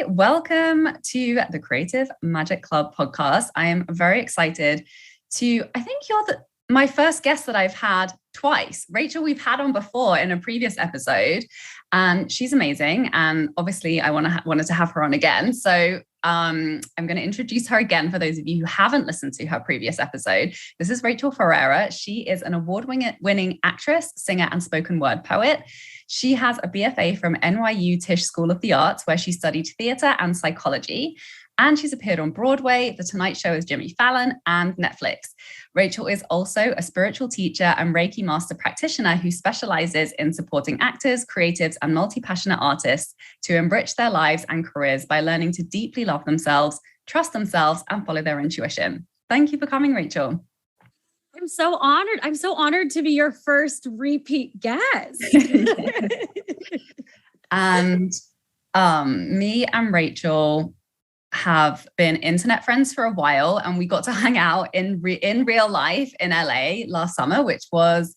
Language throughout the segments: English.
Hi, welcome to the Creative Magic Club podcast. I am very excited I think you're my first guest that I've had twice. Rachael, we've had on before in a previous episode, and she's amazing. And obviously I wanted to have her on again. So I'm going to introduce her again for those of you who haven't listened to her previous episode. This is Rachael Ferrera. She is an award-winning actress, singer, and spoken word poet. She has a BFA from NYU Tisch School of the Arts, where she studied theater and psychology. And she's appeared on Broadway, The Tonight Show as Jimmy Fallon, and Netflix. Rachael is also a spiritual teacher and Reiki master practitioner who specializes in supporting actors, creatives, and multi-passionate artists to enrich their lives and careers by learning to deeply love themselves, trust themselves, and follow their intuition. Thank you for coming, Rachael. I'm so honored. I'm so honored to be your first repeat guest. And me and Rachael have been internet friends for a while, and we got to hang out in real life in LA last summer, which was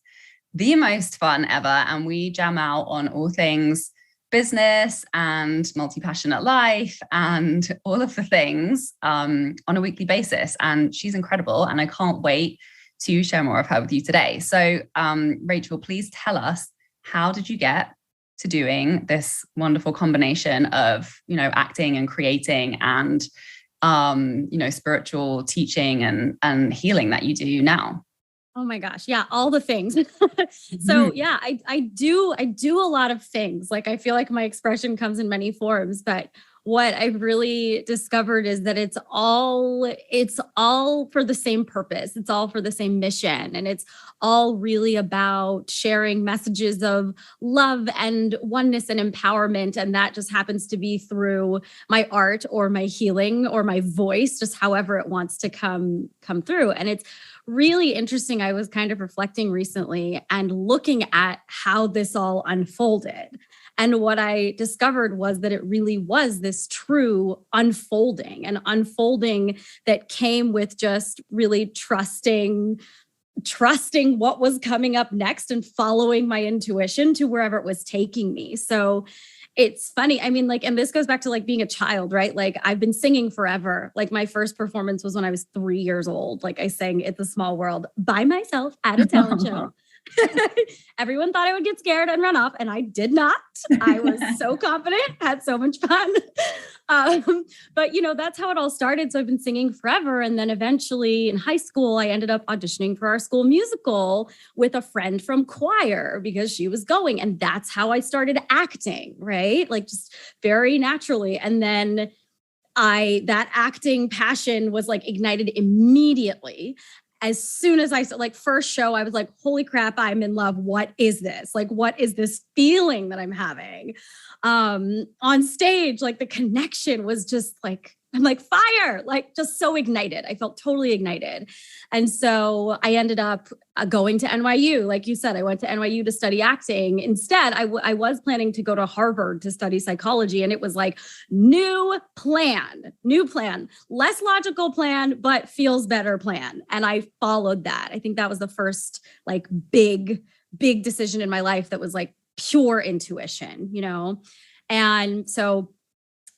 the most fun ever. And we jam out on all things business and multi-passionate life and all of the things on a weekly basis. And she's incredible, and I can't wait to share more of her with you today. So Rachael, please tell us, how did you get to doing this wonderful combination of, acting and creating and, spiritual teaching and healing that you do now? Oh my gosh. Yeah. All the things. So yeah, I do a lot of things. Like, I feel like my expression comes in many forms, but what I've really discovered is that it's all for the same purpose. It's all for the same mission. And it's all really about sharing messages of love and oneness and empowerment. And that just happens to be through my art or my healing or my voice, just however it wants to come through. And it's really interesting. I was kind of reflecting recently and looking at how this all unfolded. And what I discovered was that it really was this true unfolding, an unfolding that came with just really trusting what was coming up next and following my intuition to wherever it was taking me. So it's funny. I mean, and this goes back to being a child, right? I've been singing forever. My first performance was when I was 3 years old. I sang It's a Small World by myself at a talent show. Everyone thought I would get scared and run off, and I did not. I was so confident, had so much fun. But that's how it all started. So I've been singing forever. And then eventually in high school, I ended up auditioning for our school musical with a friend from choir because she was going. And that's how I started acting, right? Just very naturally. And then that acting passion was ignited immediately. As soon as I saw, first show, I was like, holy crap, I'm in love. What is this? What is this feeling that I'm having? On stage, the connection was just I'm fire, just so ignited. I felt totally ignited. And so I ended up going to NYU. Like you said, I went to NYU to study acting. Instead, I was planning to go to Harvard to study psychology. And it was new plan, less logical plan, but feels better plan. And I followed that. I think that was the first big decision in my life that was pure intuition, And so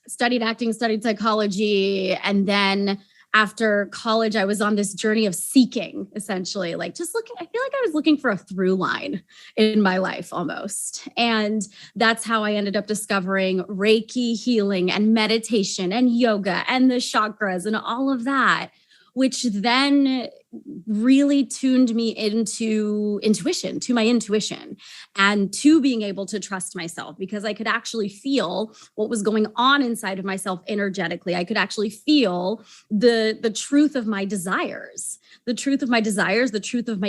studied acting, studied psychology. And then after college, I was on this journey of seeking, essentially, just looking. I feel like I was looking for a through line in my life almost. And that's how I ended up discovering Reiki healing and meditation and yoga and the chakras and all of that, which then really tuned me into my intuition and to being able to trust myself, because I could actually feel what was going on inside of myself energetically. I could actually feel the truth of my desires, the truth of my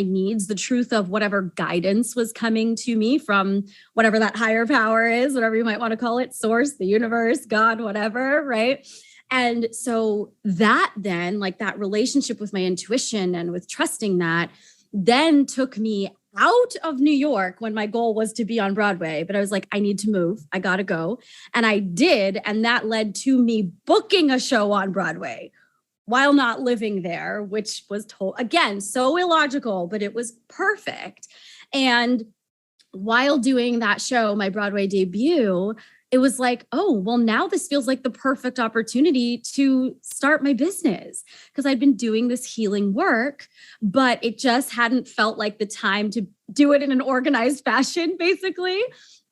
needs, the truth of whatever guidance was coming to me from whatever that higher power is, whatever you might want to call it, source, the universe, God, whatever, right? And so that then, that relationship with my intuition and with trusting that, then took me out of New York when my goal was to be on Broadway. But I was like, I need to move. I got to go. And I did. And that led to me booking a show on Broadway while not living there, which was again, so illogical, but it was perfect. And while doing that show, my Broadway debut, it was like, oh, well, now this feels like the perfect opportunity to start my business, because I'd been doing this healing work, but it just hadn't felt like the time to do it in an organized fashion, basically.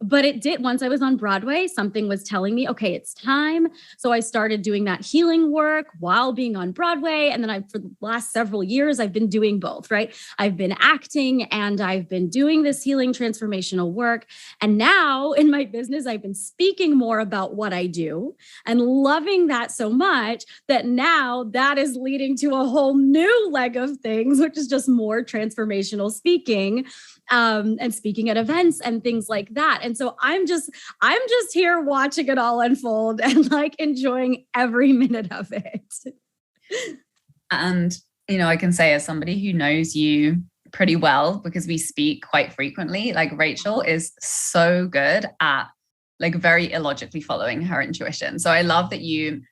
But it did. Once I was on Broadway, something was telling me, okay, it's time. So I started doing that healing work while being on Broadway. And then for the last several years, I've been doing both, right? I've been acting and I've been doing this healing transformational work. And now in my business, I've been speaking more about what I do and loving that so much that now that is leading to a whole new leg of things, which is just more transformational speaking. And speaking at events and things like that. And so I'm just here watching it all unfold and like enjoying every minute of it. And, I can say as somebody who knows you pretty well, because we speak quite frequently, like Rachael is so good at like very illogically following her intuition. So I love that you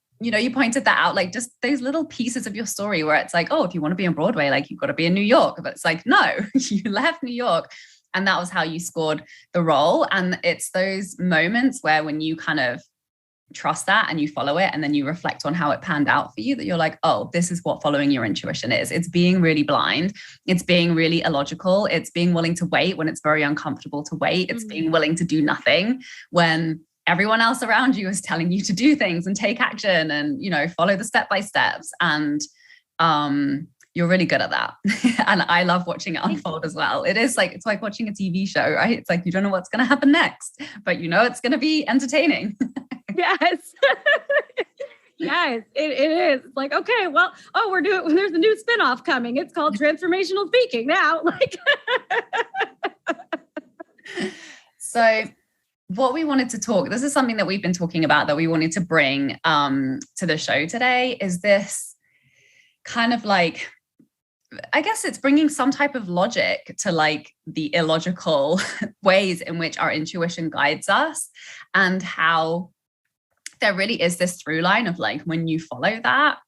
pointed that out, like just those little pieces of your story where it's like, oh, if you want to be on Broadway, like you've got to be in New York. But it's like, no, you left New York and that was how you scored the role. And it's those moments where when you kind of trust that and you follow it and then you reflect on how it panned out for you, that you're like, oh, this is what following your intuition is. It's being really blind. It's being really illogical. It's being willing to wait when it's very uncomfortable to wait. It's being willing to do nothing when everyone else around you is telling you to do things and take action and, follow the step-by-steps. And you're really good at that. And I love watching it unfold as well. It's like watching a TV show, right? It's like, you don't know what's going to happen next, but it's going to be entertaining. Yes. Yes, it is. It's like, okay, well, there's a new spinoff coming. It's called Transformational Speaking now. Like, so what we wanted to talk, this is something that we've been talking about that we wanted to bring to the show today, is this kind of like, I guess it's bringing some type of logic to like the illogical ways in which our intuition guides us, and how there really is this through line of like, when you follow that,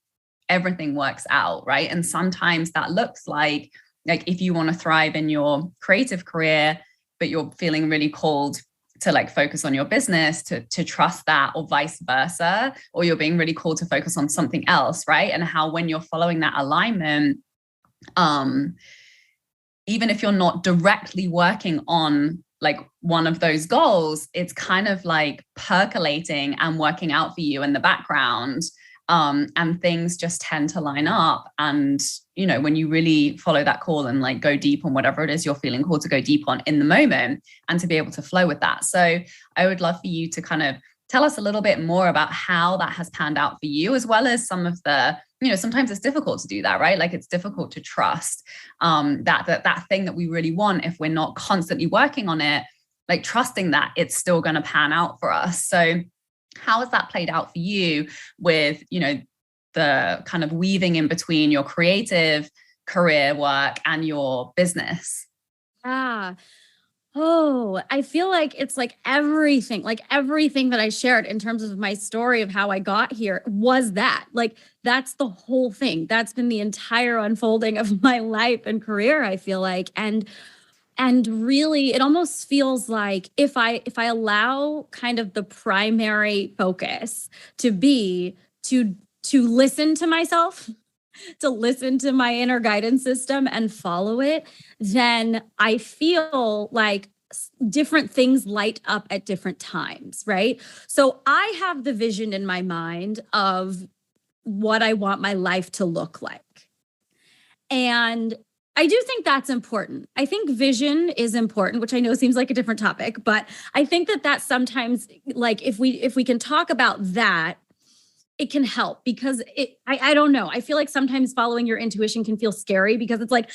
everything works out, right? And sometimes that looks like if you want to thrive in your creative career, but you're feeling really called to like focus on your business, to trust that, or vice versa, or you're being really called to focus on something else, right? And how when you're following that alignment, even if you're not directly working on like one of those goals, it's kind of like percolating and working out for you in the background. And things just tend to line up. And, when you really follow that call and like go deep on whatever it is you're feeling called to go deep on in the moment, and to be able to flow with that. So I would love for you to kind of tell us a little bit more about how that has panned out for you, as well as some of the, sometimes it's difficult to do that, right? Like it's difficult to trust that thing that we really want, if we're not constantly working on it, like trusting that it's still going to pan out for us. So how has that played out for you with, the kind of weaving in between your creative career work and your business? Oh, I feel like it's like everything that I shared in terms of my story of how I got here was that. Like, that's the whole thing. That's been the entire unfolding of my life and career, I feel like. And really, it almost feels like if I allow kind of the primary focus to be to listen to myself, to listen to my inner guidance system and follow it, then I feel like different things light up at different times, right? So I have the vision in my mind of what I want my life to look like. And I do think that's important. I think vision is important, which I know seems like a different topic, but I think that sometimes, like, if we can talk about that, it can help, because I don't know. I feel like sometimes following your intuition can feel scary, because it's like,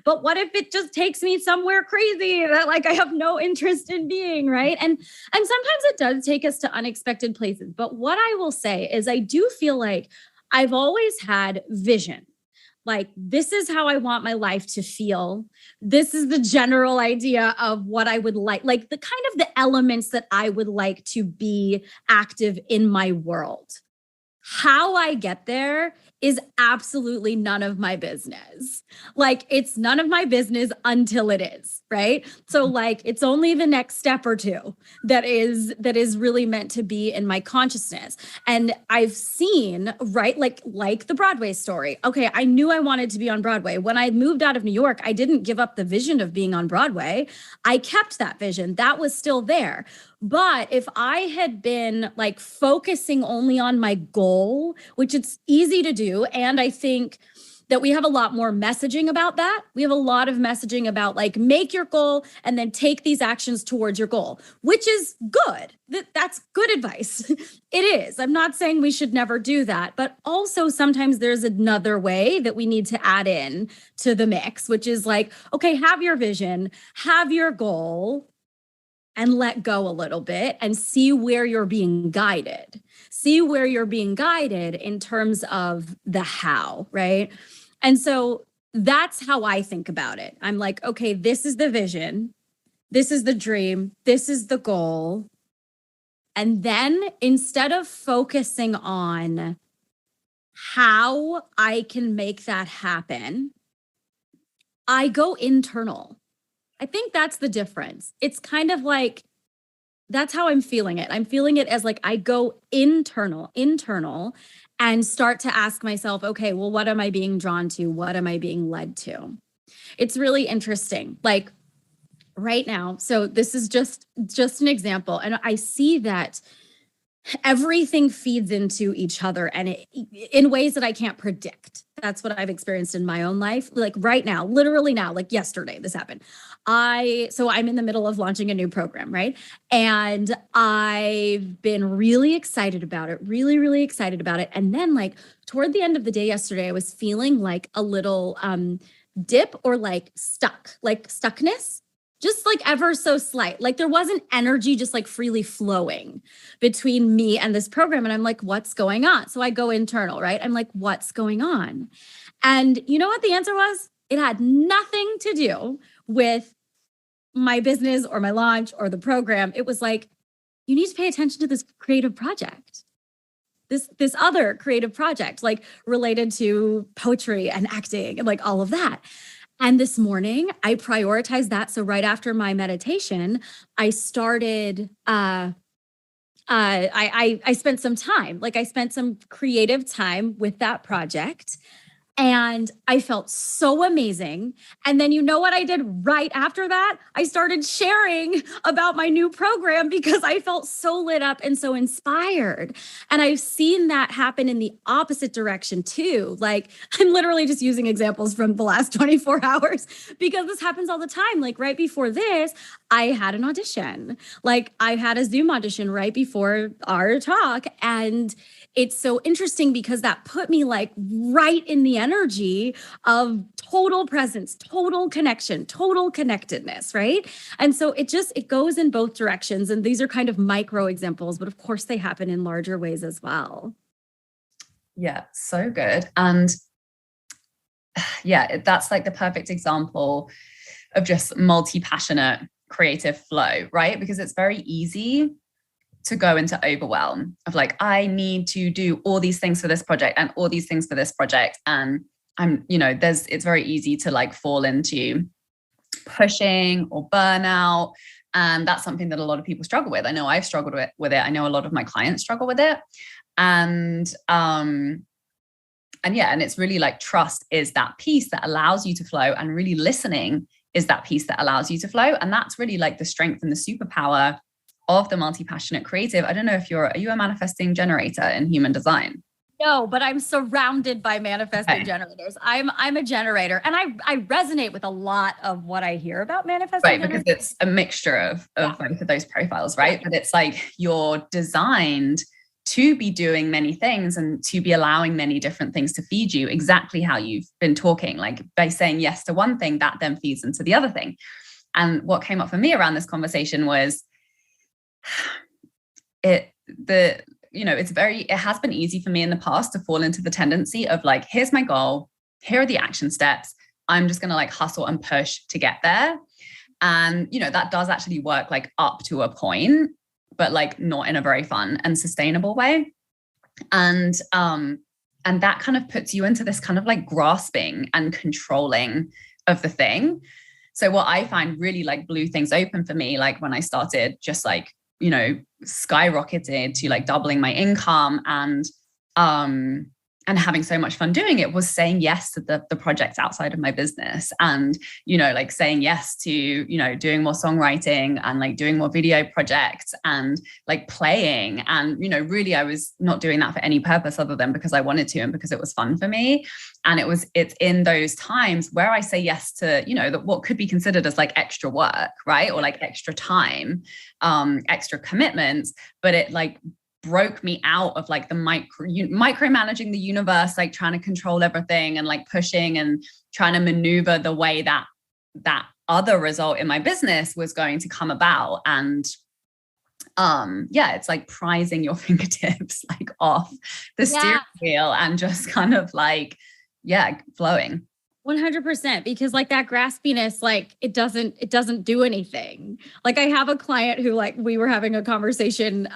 but what if it just takes me somewhere crazy that like I have no interest in being, right? And sometimes it does take us to unexpected places. But what I will say is I do feel like I've always had vision. Like, this is how I want my life to feel. This is the general idea of what I would like the kind of the elements that I would like to be active in my world. How I get there is absolutely none of my business. Like, it's none of my business until it is, right? So like, it's only the next step or two that is really meant to be in my consciousness. And I've seen, right, like the Broadway story. Okay, I knew I wanted to be on Broadway. When I moved out of New York, I didn't give up the vision of being on Broadway. I kept that vision. That was still there. But if I had been like focusing only on my goal, which it's easy to do, and I think that we have a lot more messaging about that. We have a lot of messaging about like, make your goal and then take these actions towards your goal, which is good. That's good advice. It is. I'm not saying we should never do that, but also sometimes there's another way that we need to add in to the mix, which is like, okay, have your vision, have your goal, and let go a little bit and see where you're being guided. See where you're being guided in terms of the how, right? And so that's how I think about it. I'm like, okay, this is the vision. This is the dream. This is the goal. And then instead of focusing on how I can make that happen, I go internal. I think that's the difference. It's kind of like, that's how I'm feeling it. I'm feeling it as like, I go internal, and start to ask myself, okay, well, what am I being drawn to? What am I being led to? It's really interesting. Like right now, so this is just an example. And I see that everything feeds into each other and in ways that I can't predict. That's what I've experienced in my own life. Like right now, literally now, like yesterday, this happened. So I'm in the middle of launching a new program, right? And I've been really excited about it, really, really excited about it. And then like toward the end of the day yesterday, I was feeling like a little dip or like stuckness. Just like ever so slight, like there wasn't energy just like freely flowing between me and this program. And I'm like, what's going on? So I go internal, right? I'm like, what's going on? And you know what the answer was? It had nothing to do with my business or my launch or the program. It was like, you need to pay attention to this creative project. This other creative project, like related to poetry and acting and like all of that. And this morning I prioritized that. So right after my meditation, I started, I spent some time, like I spent some creative time with that project. And I felt so amazing. And then you know what I did right after that? I started sharing about my new program because I felt so lit up and so inspired. And I've seen that happen in the opposite direction too. Like I'm literally just using examples from the last 24 hours because this happens all the time. Like right before this, I had an audition. Like I had a Zoom audition right before our talk. And it's so interesting because that put me like right in the energy of total presence, total connection, total connectedness, right? And so it goes in both directions. And these are kind of micro examples, but of course they happen in larger ways as well. Yeah, so good. And yeah, that's like the perfect example of just multi-passionate creative flow, right? Because it's very easy to go into overwhelm of like, I need to do all these things for this project and all these things for this project. And it's very easy to like fall into pushing or burnout. And that's something that a lot of people struggle with. I know I've struggled with it. I know a lot of my clients struggle with it. And it's really like trust is that piece that allows you to flow, and really listening is that piece that allows you to flow. And that's really like the strength and the superpower of the multi-passionate creative. I don't know if are you a manifesting generator in human design? No, but I'm surrounded by manifesting generators. I'm a generator, and I resonate with a lot of what I hear about manifesting generators. Because it's a mixture of both of those profiles, right? But it's like you're designed to be doing many things and to be allowing many different things to feed you, exactly how you've been talking. Like by saying yes to one thing, that then feeds into the other thing. And what came up for me around this conversation was it has been easy for me in the past to fall into the tendency of like, here's my goal, here are the action steps, I'm just going to like hustle and push to get there. And that does actually work like up to a point, but like not in a very fun and sustainable way. And And that kind of puts you into this kind of like grasping and controlling of the thing. So what I find really like blew things open for me, like when I started just like, you know, skyrocketed to like doubling my income and having so much fun doing it, was saying yes to the projects outside of my business. And, you know, like saying yes to, you know, doing more songwriting and like doing more video projects and like playing. And, you know, really I was not doing that for any purpose other than because I wanted to and because it was fun for me. And it's in those times where I say yes to, you know, that what could be considered as like extra work, right? Or like extra time, extra commitments, but it like broke me out of like the micromanaging the universe, like trying to control everything and like pushing and trying to maneuver the way that other result in my business was going to come about. And it's like prizing your fingertips like off the steering wheel and just kind of like, flowing. 100%, because like that graspiness, like it doesn't do anything. Like I have a client who, like, we were having a conversation,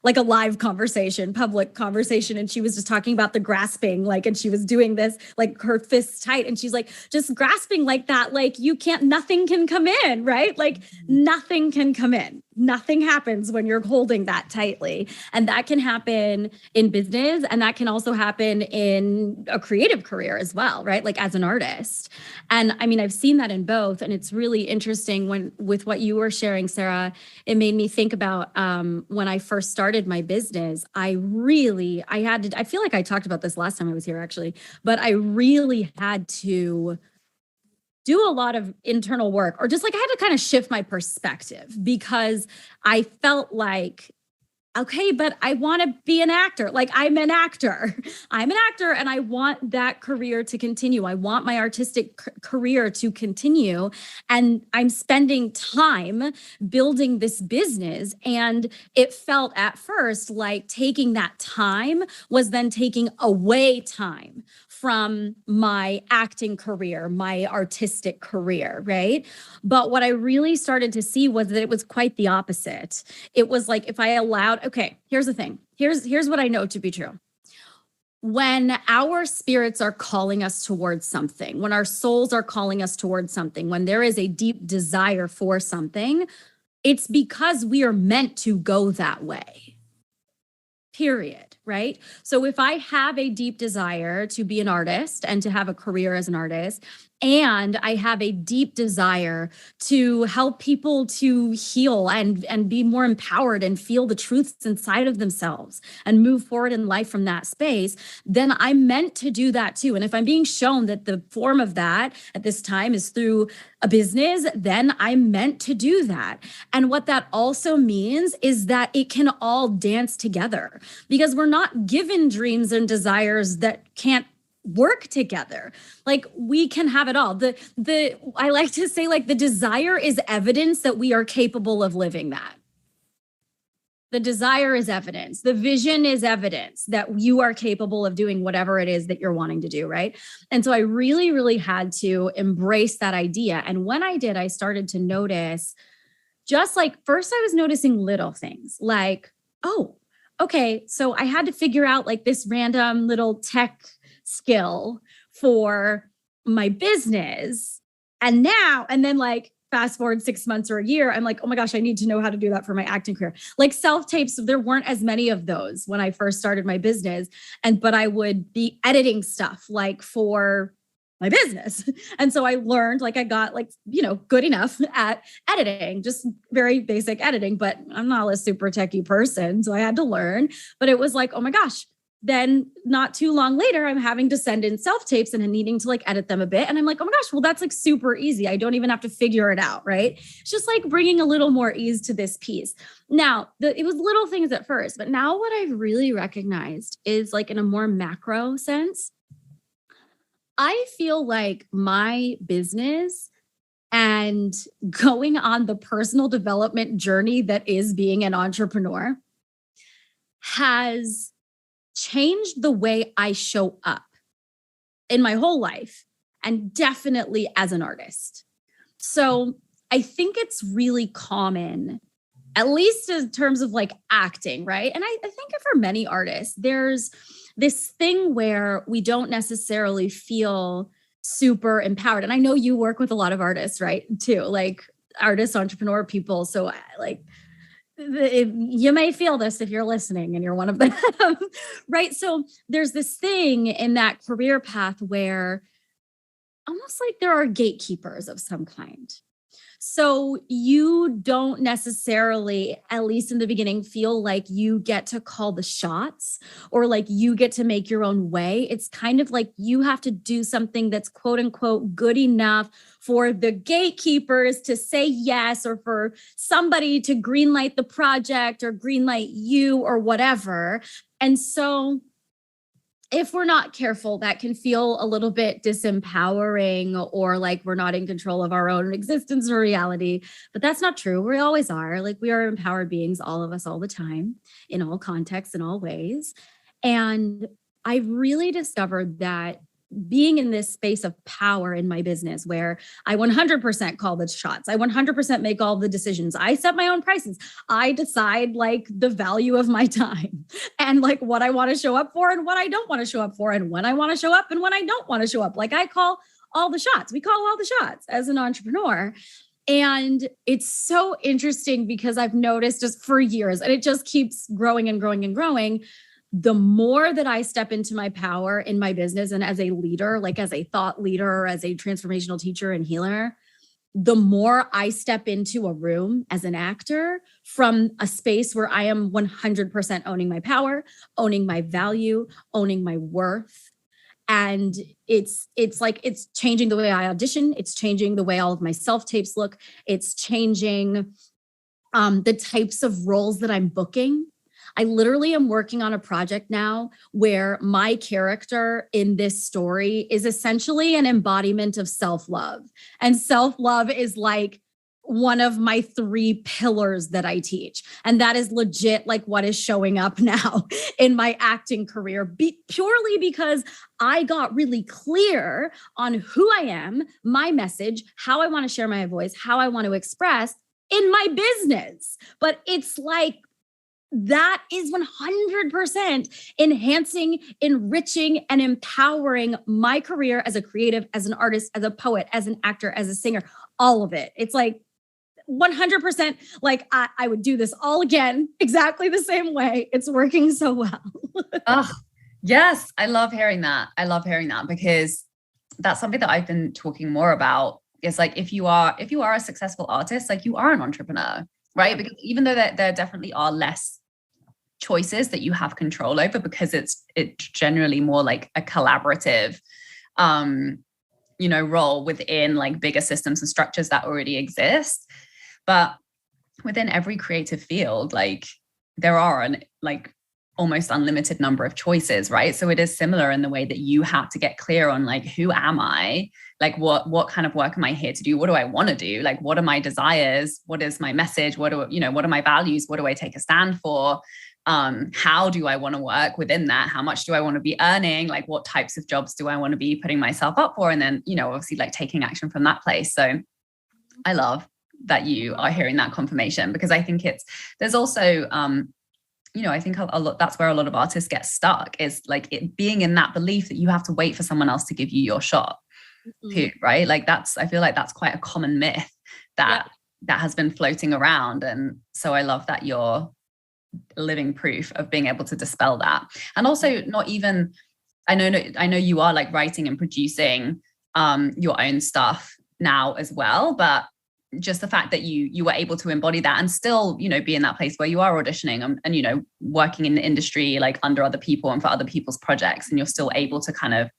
like a live conversation, public conversation. And she was just talking about the grasping, like, and she was doing this, like her fists tight. And she's like, just grasping like that. Like nothing can come in, right? Like nothing can come in. Nothing happens when you're holding that tightly. And that can happen in business. And that can also happen in a creative career as well, right? Like as an artist. And I mean, I've seen that in both. And it's really interesting with what you were sharing, Sarah, it made me think about when I first started my business, I feel like I talked about this last time I was here actually, but I really had to do a lot of internal work, or just like I had to kind of shift my perspective, because I felt like, okay, but I want to be an actor. Like I'm an actor and I want that career to continue. I want my artistic career to continue. And I'm spending time building this business. And it felt at first like taking that time was then taking away time from my acting career, my artistic career, right? But what I really started to see was that it was quite the opposite. It was like, if I allowed, okay, here's the thing. Here's what I know to be true. When our spirits are calling us towards something, when our souls are calling us towards something, when there is a deep desire for something, it's because we are meant to go that way. Period, right? So if I have a deep desire to be an artist and to have a career as an artist, and I have a deep desire to help people to heal and be more empowered and feel the truths inside of themselves and move forward in life from that space, then I'm meant to do that too. And if I'm being shown that the form of that at this time is through a business, then I'm meant to do that. And what that also means is that it can all dance together, because we're not given dreams and desires that can't work together. Like we can have it all. I like to say, like, the desire is evidence that we are capable of living that. The desire is evidence. The vision is evidence that you are capable of doing whatever it is that you're wanting to do, right? And so I really, really had to embrace that idea. And when I did, I started to notice, just like, first I was noticing little things like, oh, okay, so I had to figure out like this random little tech skill for my business. And then like fast forward 6 months or a year, I'm like, oh my gosh, I need to know how to do that for my acting career. Like self-tapes, there weren't as many of those when I first started my business. But I would be editing stuff like for my business. And so I learned, like I got like, good enough at editing, just very basic editing, but I'm not a super techie person. So I had to learn, but it was like, oh my gosh. Then not too long later, I'm having to send in self-tapes and needing to like edit them a bit. And I'm like, oh my gosh, well, that's like super easy. I don't even have to figure it out, right? It's just like bringing a little more ease to this piece. Now, it was little things at first, but now what I've really recognized is, like, in a more macro sense, I feel like my business and going on the personal development journey that is being an entrepreneur has changed the way I show up in my whole life, and definitely as an artist. So I think it's really common at least in terms of like acting, right? And I think for many artists, there's this thing where we don't necessarily feel super empowered. And I know you work with a lot of artists, right? Too, like artists, entrepreneur people. So like, you may feel this if you're listening and you're one of them, right? So there's this thing in that career path where almost like there are gatekeepers of some kind. So you don't necessarily, at least in the beginning, feel like you get to call the shots or like you get to make your own way. It's kind of like you have to do something that's quote unquote good enough for the gatekeepers to say yes, or for somebody to greenlight the project or greenlight you or whatever. And so if we're not careful, that can feel a little bit disempowering or like we're not in control of our own existence or reality. But that's not true. We always are. Like we are empowered beings, all of us, all the time, in all contexts, in all ways. And I really discovered that being in this space of power in my business where I 100% call the shots, I 100% make all the decisions, I set my own prices, I decide like the value of my time and like what I want to show up for and what I don't want to show up for and when I want to show up and when I don't want to show up. Like I call all the shots. We call all the shots as an entrepreneur. And it's so interesting because I've noticed just for years, and it just keeps growing and growing and growing, the more that I step into my power in my business and as a leader, like as a thought leader, as a transformational teacher and healer, the more I step into a room as an actor from a space where I am 100% owning my power, owning my value, owning my worth. And it's like, it's changing the way I audition. It's changing the way all of my self-tapes look. It's changing the types of roles that I'm booking. I literally am working on a project now where my character in this story is essentially an embodiment of self-love. And self-love is like one of my 3 pillars that I teach. And that is legit like what is showing up now in my acting career, purely because I got really clear on who I am, my message, how I want to share my voice, how I want to express in my business. But it's like, that is 100% enhancing, enriching, and empowering my career as a creative, as an artist, as a poet, as an actor, as a singer, all of it. It's like 100% like I would do this all again, exactly the same way. It's working so well. Oh, yes. I love hearing that. I love hearing that because that's something that I've been talking more about. It's like, if you are a successful artist, like you are an entrepreneur, right? Because even though there definitely are less choices that you have control over, because it's generally more like a collaborative, role within like bigger systems and structures that already exist. But within every creative field, like there are an like almost unlimited number of choices, right? So it is similar in the way that you have to get clear on like, who am I? Like what kind of work am I here to do? What do I want to do? Like, what are my desires? What is my message? What are my values? What do I take a stand for? How do I want to work within that? How much do I want to be earning? Like, what types of jobs do I want to be putting myself up for? And then, obviously like taking action from that place. So I love that you are hearing that confirmation, because I think there's also, I think a lot, that's where a lot of artists get stuck, is like it being in that belief that you have to wait for someone else to give you your shot. Too, right? Like I feel like that's quite a common myth that has been floating around. And so I love that you're living proof of being able to dispel that. And also not even, I know you are like writing and producing your own stuff now as well, but just the fact that you were able to embody that and still, be in that place where you are auditioning and working in the industry, like under other people and for other people's projects, and you're still able to kind of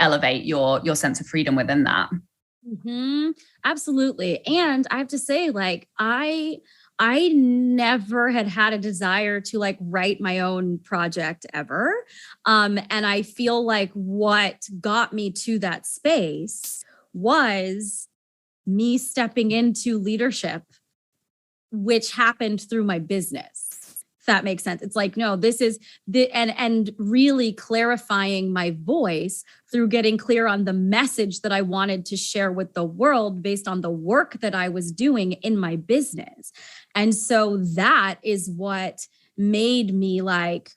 elevate your sense of freedom within that. Mm-hmm. Absolutely. And I have to say, like, I never had a desire to like write my own project ever. And I feel like what got me to that space was me stepping into leadership, which happened through my business. that makes sense. It's like, no, this is and really clarifying my voice through getting clear on the message that I wanted to share with the world based on the work that I was doing in my business. And so that is what made me like,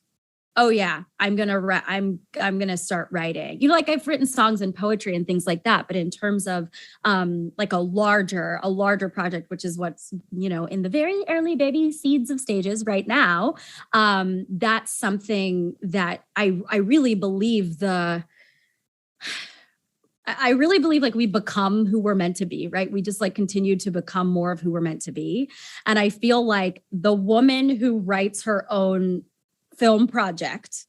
oh yeah, I'm going to start writing. Like I've written songs and poetry and things like that, but in terms of like a larger project, which is what's, in the very early baby seeds of stages right now, that's something that I really believe like we become who we're meant to be, right? We just like continue to become more of who we're meant to be. And I feel like the woman who writes her own film project,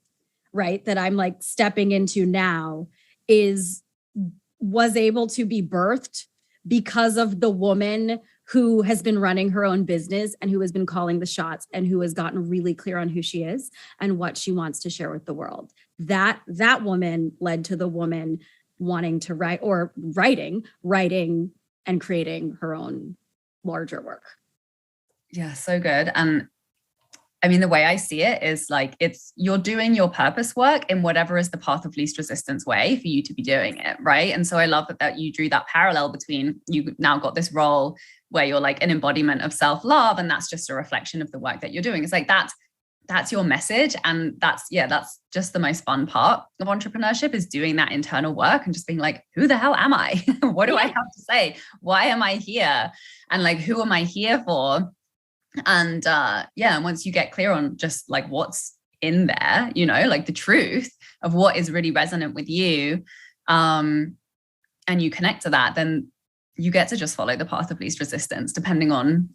right, that I'm like stepping into now was able to be birthed because of the woman who has been running her own business and who has been calling the shots and who has gotten really clear on who she is and what she wants to share with the world. That woman led to the woman wanting to write or writing and creating her own larger work. Yeah, so good. And I mean, the way I see it is like, you're doing your purpose work in whatever is the path of least resistance way for you to be doing it. Right. And so I love that you drew that parallel between, you now got this role where you're like an embodiment of self-love. And that's just a reflection of the work that you're doing. It's like, that's your message. And that's just the most fun part of entrepreneurship, is doing that internal work and just being like, who the hell am I? What do I have to say? Why am I here? And like, who am I here for? And and once you get clear on just like what's in there, like the truth of what is really resonant with you, and you connect to that, then you get to just follow the path of least resistance, depending on,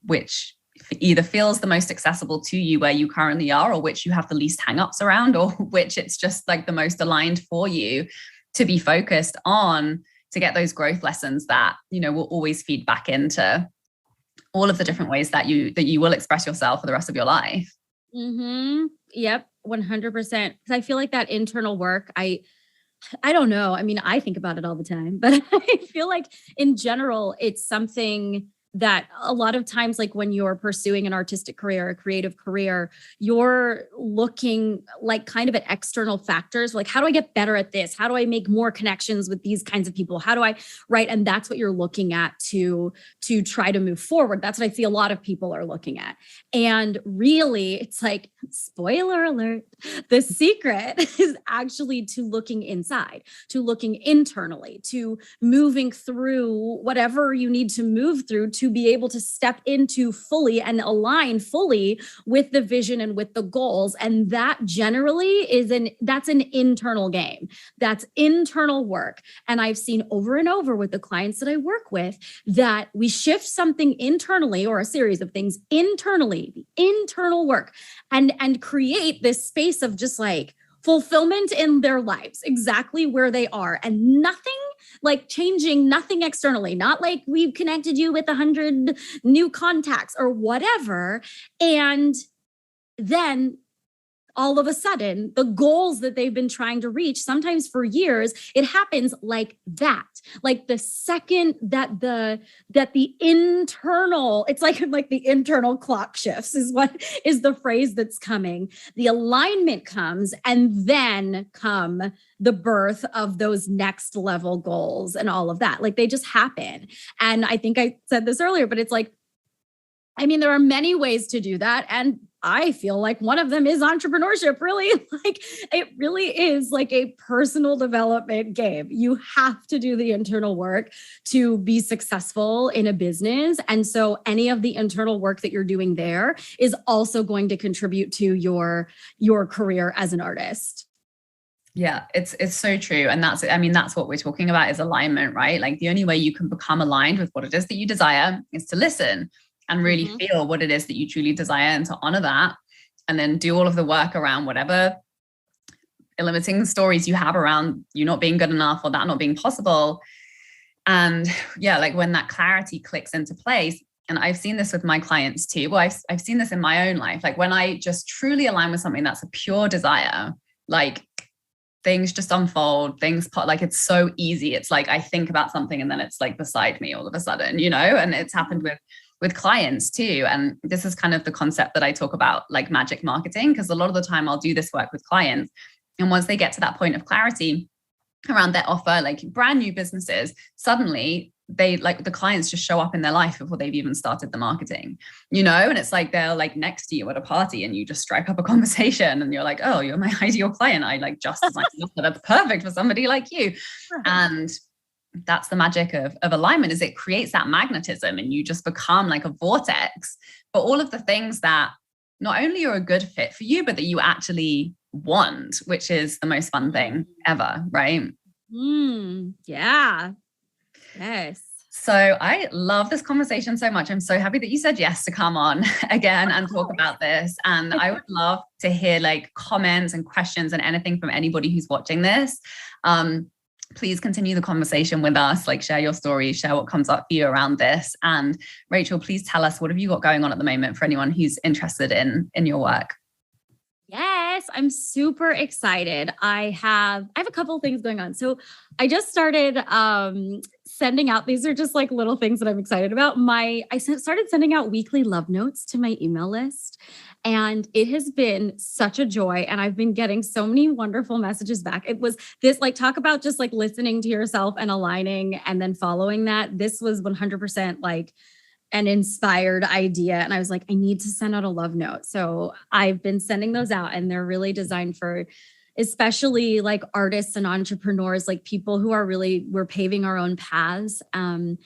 which either feels the most accessible to you where you currently are, or which you have the least hangups around, or which it's just like the most aligned for you to be focused on, to get those growth lessons that, will always feed back into all of the different ways that you will express yourself for the rest of your life. Mm-hmm. Yep. 100%. Because I feel like that internal work, I don't know. I mean, I think about it all the time, but I feel like in general, it's something that a lot of times, like when you're pursuing an artistic career, a creative career, you're looking like kind of at external factors. Like, how do I get better at this? How do I make more connections with these kinds of people? How do I, right? And that's what you're looking at to try to move forward. That's what I see a lot of people are looking at. And really, it's like, spoiler alert, the secret is actually to looking inside, to looking internally, to moving through whatever you need to move through to be able to step into fully and align fully with the vision and with the goals. And that generally that's an internal game. That's internal work. And I've seen over and over with the clients that I work with that we shift something internally, or a series of things internally, the internal work, and create this space of just like fulfillment in their lives, exactly where they are, and nothing like changing, nothing externally, not like we've connected you with 100 new contacts or whatever. And then all of a sudden, the goals that they've been trying to reach, sometimes for years, it happens like that. Like the second that the internal, it's like the internal clock shifts is what is the phrase that's coming. The alignment comes, and then come the birth of those next level goals and all of that. Like they just happen. And I think I said this earlier, but it's like, I mean, there are many ways to do that. And I feel like one of them is entrepreneurship, really. Like it really is like a personal development game. You have to do the internal work to be successful in a business. And so any of the internal work that you're doing there is also going to contribute to your career as an artist. Yeah, it's so true. And that's what we're talking about, is alignment, right? Like the only way you can become aligned with what it is that you desire is to listen and really feel what it is that you truly desire, and to honor that, and then do all of the work around whatever limiting stories you have around you not being good enough or that not being possible. And yeah, like when that clarity clicks into place, and I've seen this with my clients too. Well, I've seen this in my own life. Like when I just truly align with something that's a pure desire, like things just unfold, like it's so easy. It's like I think about something and then it's like beside me all of a sudden, and it's happened with with clients too. And this is kind of the concept that I talk about, like magic marketing, because a lot of the time I'll do this work with clients. And once they get to that point of clarity around their offer, like brand new businesses, suddenly they like the clients just show up in their life before they've even started the marketing, you know? And it's like, they're like next to you at a party and you just strike up a conversation and you're like, oh, you're my ideal client. I like just designed an offer that's perfect for somebody like you. And that's the magic of alignment, is it creates that magnetism and you just become like a vortex for all of the things that not only are a good fit for you, but that you actually want, which is the most fun thing ever, right? Yeah. Yes. So I love this conversation so much. I'm so happy that you said yes to come on again and talk about this. And I would love to hear like comments and questions and anything from anybody who's watching this. Please continue the conversation with us, like share your story, share what comes up for you around this. And Rachael, please tell us, what have you got going on at the moment for anyone who's interested in your work? Yes, I'm super excited. I have a couple of things going on. So I just started sending out, these are just like little things that I'm excited about. I started sending out weekly love notes to my email list. And it has been such a joy. And I've been getting so many wonderful messages back. It was this, like, talk about just like listening to yourself and aligning and then following that. This was 100% like an inspired idea. And I was like, I need to send out a love note. So I've been sending those out, and they're really designed for especially like artists and entrepreneurs, like people who are really, we're paving our own paths. And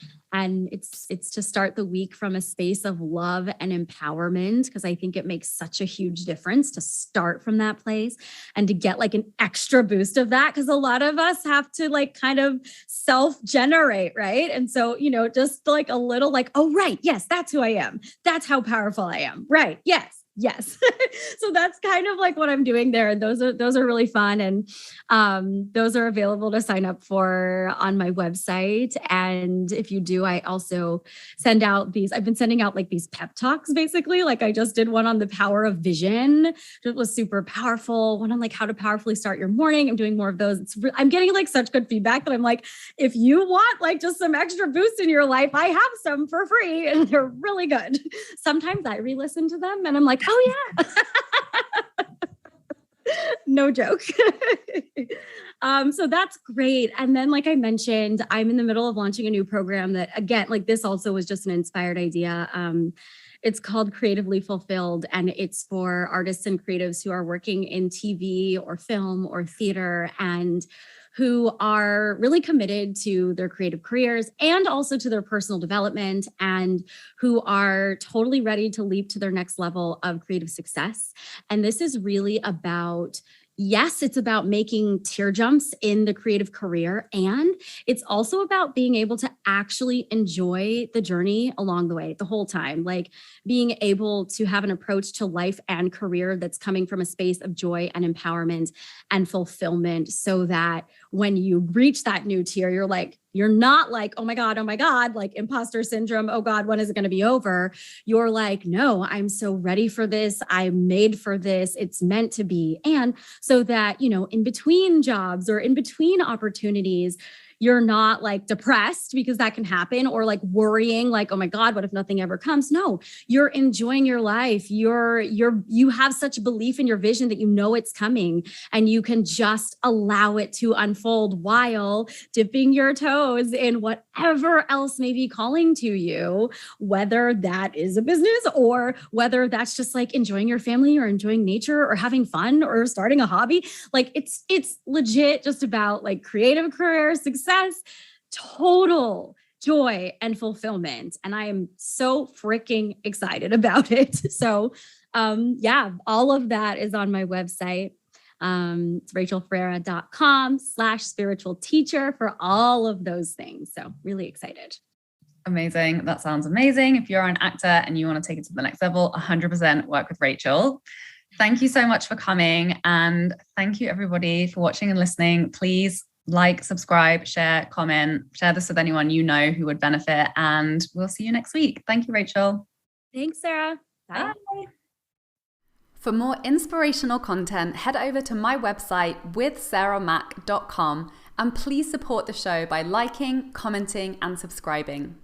it's to start the week from a space of love and empowerment, because I think it makes such a huge difference to start from that place and to get like an extra boost of that, because a lot of us have to like kind of self-generate, right? And so, you know, just like a little like, oh, right, yes, that's who I am. That's how powerful I am. Right. Yes. So that's kind of like what I'm doing there. And those are really fun. And those are available to sign up for on my website. And if you do, I also send out I've been sending out like these pep talks, basically. Like I just did one on the power of vision. It was super powerful. One on like how to powerfully start your morning. I'm doing more of those. I'm getting like such good feedback that I'm like, if you want like just some extra boost in your life, I have some for free and they're really good. Sometimes I re-listen to them and I'm like, oh yeah. No joke. So that's great. And then, like I mentioned, I'm in the middle of launching a new program that, again, like this also was just an inspired idea. It's called Creatively Fulfilled, and it's for artists and creatives who are working in TV or film or theater and who are really committed to their creative careers and also to their personal development, and who are totally ready to leap to their next level of creative success. And this is really about, yes, it's about making tear jumps in the creative career. And it's also about being able to actually enjoy the journey along the way, the whole time, like being able to have an approach to life and career that's coming from a space of joy and empowerment and fulfillment, so that when you reach that new tier, you're not like, oh my God, like imposter syndrome. Oh God, when is it going to be over? You're like, no, I'm so ready for this. I'm made for this. It's meant to be. And so that, you know, in between jobs or in between opportunities, you're not like depressed, because that can happen, or like worrying like, oh my God, what if nothing ever comes? No, you're enjoying your life. You have such belief in your vision that you know it's coming, and you can just allow it to unfold while dipping your toes in whatever else may be calling to you, whether that is a business or whether that's just like enjoying your family or enjoying nature or having fun or starting a hobby. Like it's legit just about like creative career success, total joy and fulfillment. And I am so freaking excited about it. So yeah, all of that is on my website. It's rachaelferrera.com/spiritual teacher for all of those things. So really excited. Amazing. That sounds amazing. If you're an actor and you want to take it to the next level, 100% work with Rachael. Thank you so much for coming. And thank you everybody for watching and listening. Please like, subscribe, share, comment, share this with anyone you know who would benefit. And we'll see you next week. Thank you, Rachael. Thanks, Sarah. Bye. Bye. For more inspirational content, head over to my website withsarahmac.com, and please support the show by liking, commenting, and subscribing.